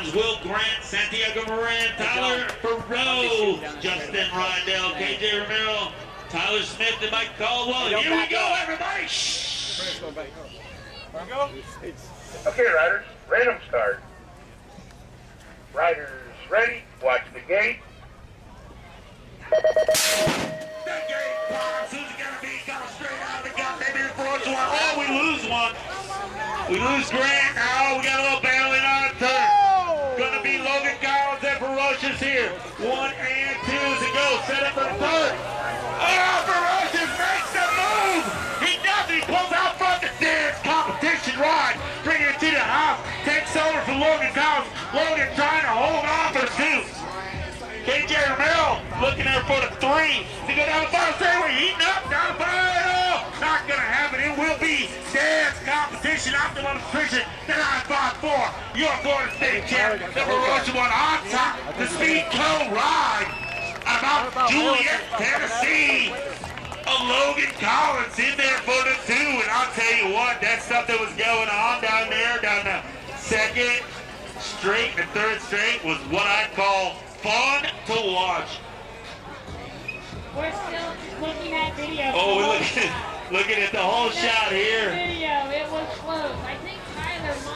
Collins, Will Grant, Santiago Moran, Tyler Farrow, Justin Rydell, KJ Romero, Tyler Smith, and Mike Caldwell. Here we go, everybody! Shh. Okay, riders, random start. Riders ready, watch the gate. The gate pops. Who's it gonna be? Coming straight out of the gun. Maybe the first one. Oh, we lose one. We lose Grant. Oh, we got a little battling on a turn. Gonna be Logan Collins and Ferocious here. 1 and 2 as it goes. Set up for the third. Oh, Ferocious makes the move. He does. He pulls out front the dance competition ride. Bringing it to the house. Takes over for Logan Collins. Logan trying to hold on for the two. KJ Romero looking there for the 3 to go down the final straightaway, heating up down the final. Not gonna happen. It will be dance competition, optimum nutrition, the 954. Your Florida State champ, the ferocious one on top, the Speed Co-Ride about Juliet, Tennessee. Logan Collins in there for the 2, and I'll tell you what, that stuff that was going on down there, down the second straight and third straight was what I call fun to watch. We're still looking at video. Oh, we're looking at the whole shot here. Video, it was close. I think Tyler might.